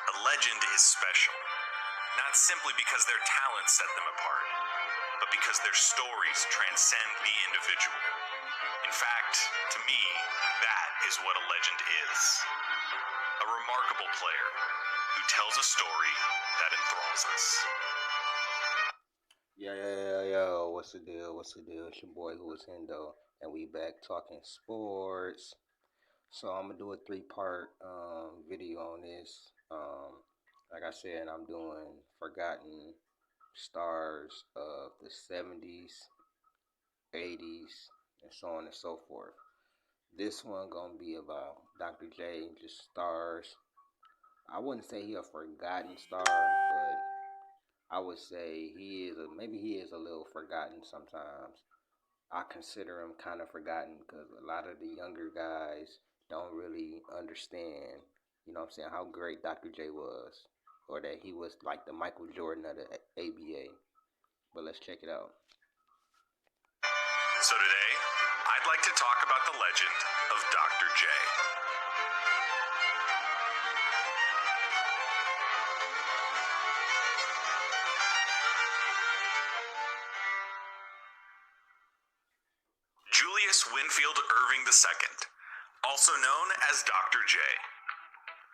A legend is special, not simply because their talents set them apart, but because their stories transcend the individual. In fact, to me, that is what a legend is. A remarkable player who tells a story that enthralls us. Yo, what's the deal? What's the deal? It's your boy who is Hendo, and we back talking sports. So I'm gonna do a three-part video on this. Like I said, I'm doing forgotten stars of the 70s, 80s, and so on and so forth. This one gonna be about Dr.J, just stars. I wouldn't say he a forgotten star, but I would say maybe he is a little forgotten sometimes. I consider him kind of forgotten because a lot of the younger guys don't really understand, how great Dr. J was, or that he was like the Michael Jordan of the ABA. But let's check it out. So today, I'd like to talk about the legend of Dr. J. Julius Winfield Irving II, also known as Dr. J.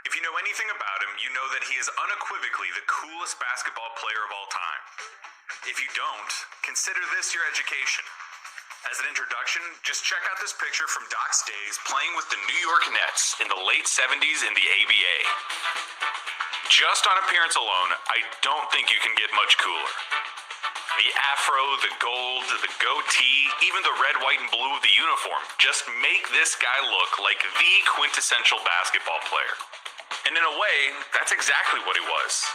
If you know anything about him, you know that he is unequivocally the coolest basketball player of all time. If you don't, consider this your education. As an introduction, just check out this picture from Doc's days playing with the New York Nets in the late 70s in the ABA. Just on appearance alone, I don't think you can get much cooler. The afro, the gold, the goatee, even the red, white, and blue of the uniform just make this guy look like the quintessential basketball player. And in a way, that's exactly what he was.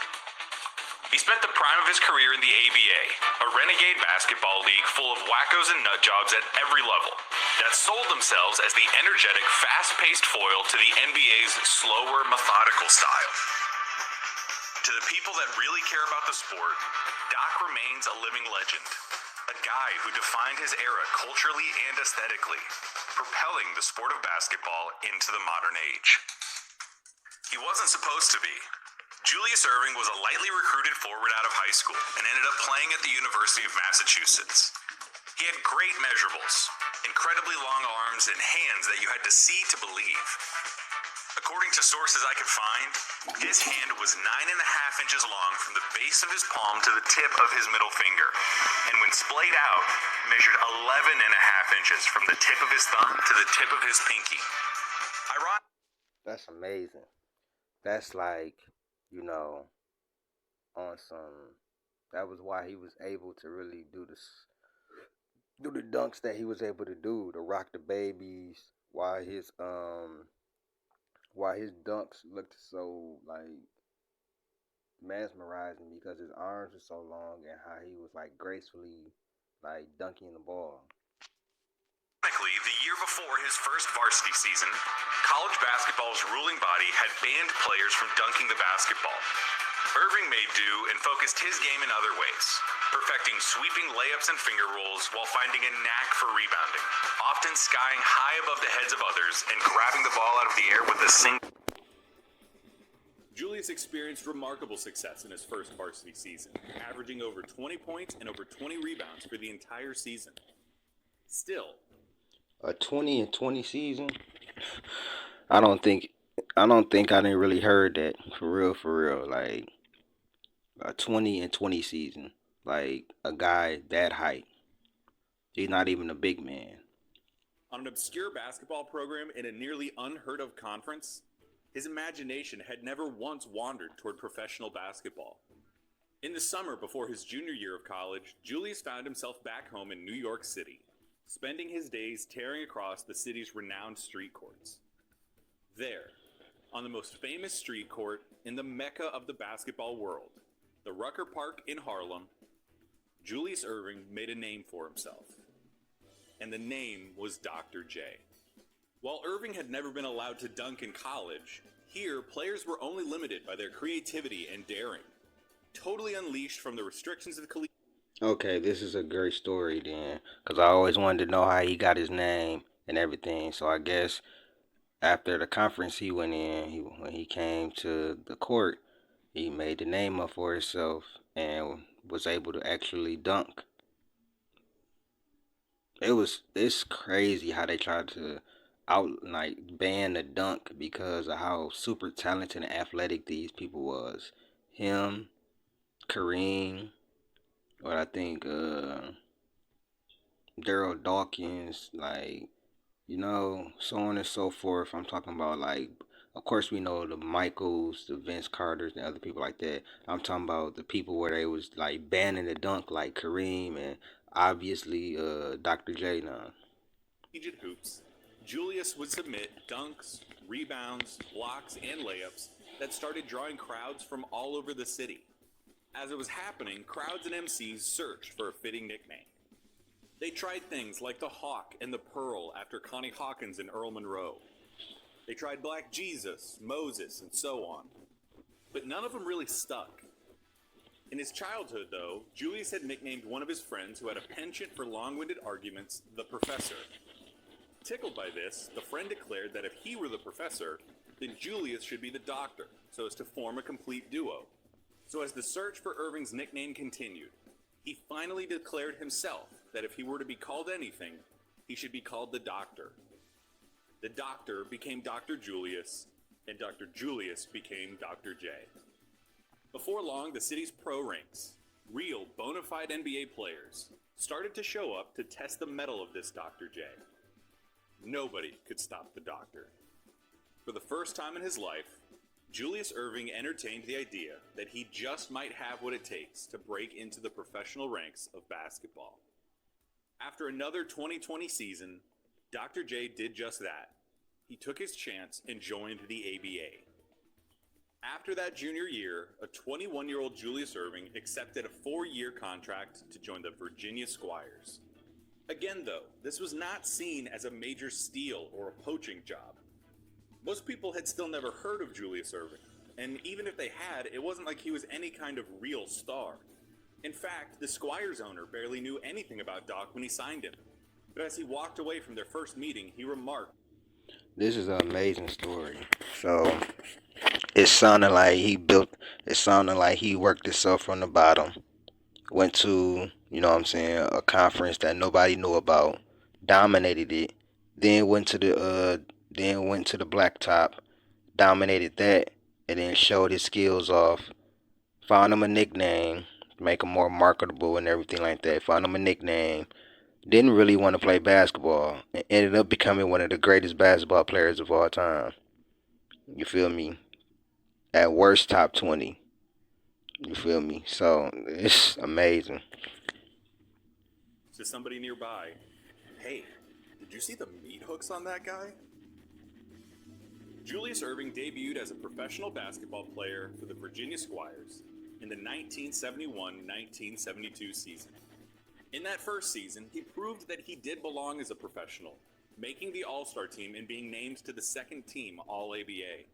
He spent the prime of his career in the ABA, a renegade basketball league full of wackos and nutjobs at every level that sold themselves as the energetic, fast-paced foil to the NBA's slower, methodical style. To the people that really care about the sport, Doc remains a living legend, a guy who defined his era culturally and aesthetically, propelling the sport of basketball into the modern age. He wasn't supposed to be. Julius Irving was a lightly recruited forward out of high school and ended up playing at the University of Massachusetts. He had great measurables, incredibly long arms, and hands that you had to see to believe. According to sources I could find, his hand was 9.5 inches long from the base of his palm to the tip of his middle finger, and when splayed out, measured 11.5 inches from the tip of his thumb to the tip of his pinky. That's amazing. That's like, on some. That was why he was able to really do the dunks that he was able to do, to rock the babies. Why his dunks looked so like mesmerizing, because his arms were so long and how he was like gracefully like dunking the ball. Ironically, the year before his first varsity season, college basketball's ruling body had banned players from dunking the basketball. Irving made do and focused his game in other ways, perfecting sweeping layups and finger rolls while finding a knack for rebounding, often skying high above the heads of others and grabbing the ball out of the air with a single. Julius experienced remarkable success in his first varsity season, averaging over 20 points and over 20 rebounds for the entire season. Still, a 20-20 season? I don't think I didn't really heard that for real. Like a 20-20 season. Like a guy that height. He's not even a big man. On an obscure basketball program in a nearly unheard of conference, his imagination had never once wandered toward professional basketball. In the summer before his junior year of college, Julius found himself back home in New York City, spending his days tearing across the city's renowned street courts. There, on the most famous street court in the mecca of the basketball world, the Rucker Park in Harlem, Julius Irving made a name for himself. And the name was Dr. J. While Irving had never been allowed to dunk in college, here players were only limited by their creativity and daring, totally unleashed from the restrictions of collegiate. Okay, this is a great story then, because I always wanted to know how he got his name and everything. So I guess after the conference he went in, when he came to the court, He made the name up for himself and was able to actually dunk. It's crazy how they tried to ban the dunk because of how super talented and athletic these people was. Him, Kareem, or I think Daryl Dawkins, like, so on and so forth. I'm talking about, like, of course we know the Michaels, the Vince Carters, and other people like that. I'm talking about the people where they was like banning the dunk, like Kareem and obviously Dr. J now. Collegiate hoops, Julius would submit dunks, rebounds, blocks, and layups that started drawing crowds from all over the city. As it was happening, crowds and MCs searched for a fitting nickname. They tried things like the Hawk and the Pearl after Connie Hawkins and Earl Monroe. They tried Black Jesus, Moses, and so on. But none of them really stuck. In his childhood, though, Julius had nicknamed one of his friends who had a penchant for long-winded arguments the Professor. Tickled by this, the friend declared that if he were the professor, then Julius should be the doctor, so as to form a complete duo. So as the search for Irving's nickname continued, he finally declared himself that if he were to be called anything, he should be called the Doctor. The Doctor became Dr. Julius, and Dr. Julius became Dr. J. Before long, the city's pro ranks, real bona fide NBA players, started to show up to test the mettle of this Dr. J. Nobody could stop the Doctor. For the first time in his life, Julius Erving entertained the idea that he just might have what it takes to break into the professional ranks of basketball. After another 2020 season, Dr. J did just that. He took his chance and joined the ABA. After that junior year, a 21-year-old Julius Erving accepted a 4-year contract to join the Virginia Squires. Again, though, this was not seen as a major steal or a poaching job. Most people had still never heard of Julius Erving, and even if they had, it wasn't like he was any kind of real star. In fact, the Squires owner barely knew anything about Doc when he signed him. But as he walked away from their first meeting, he remarked, This is an amazing story. So it sounded like he worked himself from the bottom, went to, a conference that nobody knew about, dominated it, then went to the blacktop, dominated that, and then showed his skills off, found him a nickname, make him more marketable and everything like that, found him a nickname, didn't really want to play basketball, and ended up becoming one of the greatest basketball players of all time. You feel me? At worst, top 20. You feel me? So it's amazing. to somebody nearby, "Hey, did you see the meat hooks on that guy?" Julius Erving debuted as a professional basketball player for the Virginia Squires in the 1971-1972 season. In that first season, he proved that he did belong as a professional, making the All-Star team and being named to the second team All-ABA.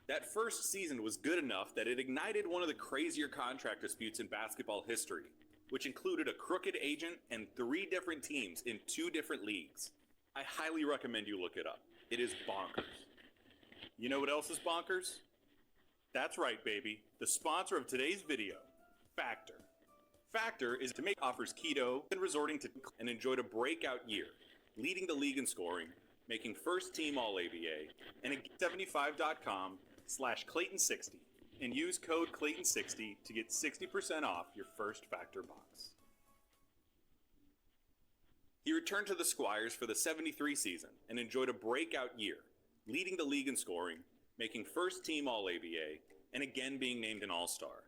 That first season was good enough that it ignited one of the crazier contract disputes in basketball history, which included a crooked agent and 3 different teams in 2 different leagues. I highly recommend you look it up. It is bonkers. You know what else is bonkers? That's right, baby. The sponsor of today's video, Factor. Factor is to make offers keto and resorting to and enjoyed a breakout year, leading the league in scoring, making first team All-ABA, and at get75.com/Clayton60 and use code Clayton60 to get 60% off your first Factor box. He returned to the Squires for the 73 season and enjoyed a breakout year, leading the league in scoring, making first team All-ABA, and again being named an All-Star.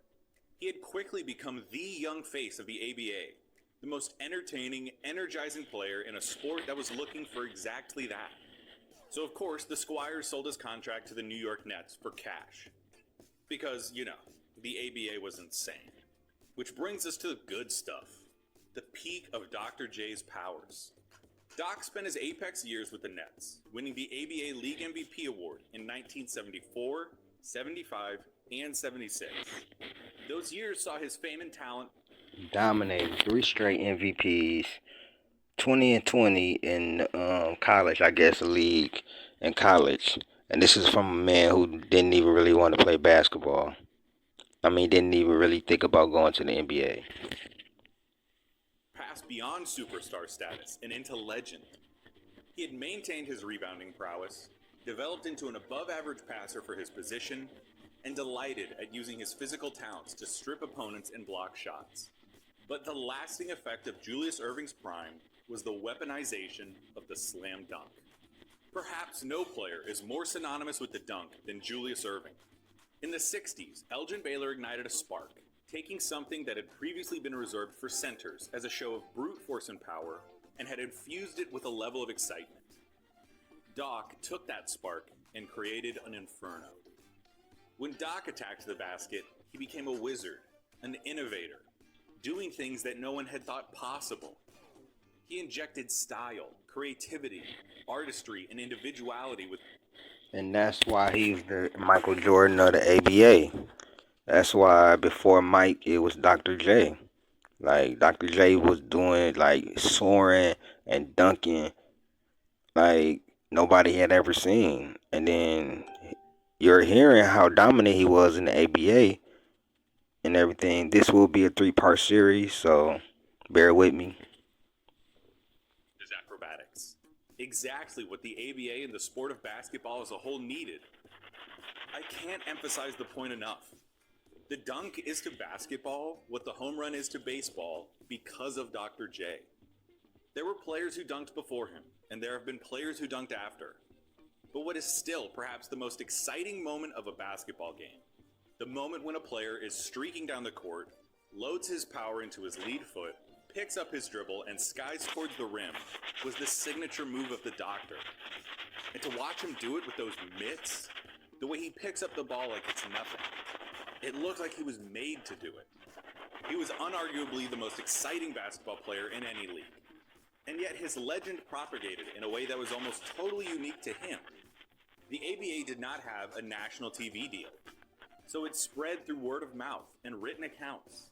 He had quickly become the young face of the ABA, the most entertaining, energizing player in a sport that was looking for exactly that. So of course, the Squires sold his contract to the New York Nets for cash. Because, the ABA was insane. Which brings us to the good stuff. The peak of Dr. J's powers. Doc spent his apex years with the Nets, winning the ABA League MVP award in 1974, 75, and 76. Those years saw his fame and talent Dominating 3 straight MVPs, 20 and 20 in college, I guess, a league in college. And this is from a man who didn't even really want to play basketball. I mean, didn't even really think about going to the NBA. Passed beyond superstar status and into legend. He had maintained his rebounding prowess, developed into an above-average passer for his position, and delighted at using his physical talents to strip opponents and block shots. But the lasting effect of Julius Erving's prime was the weaponization of the slam dunk. Perhaps no player is more synonymous with the dunk than Julius Erving. In the 60s, Elgin Baylor ignited a spark, taking something that had previously been reserved for centers as a show of brute force and power, and had infused it with a level of excitement. Doc took that spark and created an inferno. When Doc attacked the basket, he became a wizard, an innovator, doing things that no one had thought possible. He injected style, creativity, artistry, and individuality with. And that's why he's the Michael Jordan of the ABA. That's why before Mike, it was Dr. J. Like, Dr. J was doing, like, soaring and dunking like nobody had ever seen. And then you're hearing how dominant he was in the ABA and everything. This will be a 3-part series, so bear with me. His acrobatics. Exactly what the ABA and the sport of basketball as a whole needed. I can't emphasize the point enough. The dunk is to basketball what the home run is to baseball because of Dr. J. There were players who dunked before him, and there have been players who dunked after. But what is still perhaps the most exciting moment of a basketball game, the moment when a player is streaking down the court, loads his power into his lead foot, picks up his dribble, and skies towards the rim, was the signature move of the Doctor. And to watch him do it with those mitts, the way he picks up the ball like it's nothing, it looked like he was made to do it. He was unarguably the most exciting basketball player in any league. And yet his legend propagated in a way that was almost totally unique to him. The ABA did not have a national TV deal, so it spread through word of mouth and written accounts.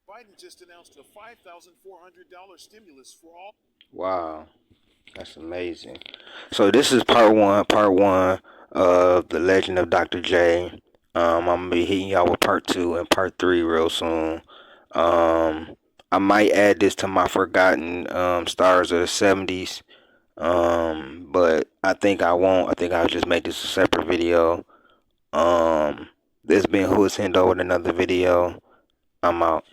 Biden just announced a $5,400 stimulus for all. Wow, that's amazing. So this is part one of the Legend of Dr. J. I'm gonna be hitting y'all with part 2 and part 3 real soon. I might add this to my forgotten stars of the 70s. But I think I won't. I think I'll just make this a separate video. This been Who is Hendo with another video. I'm out.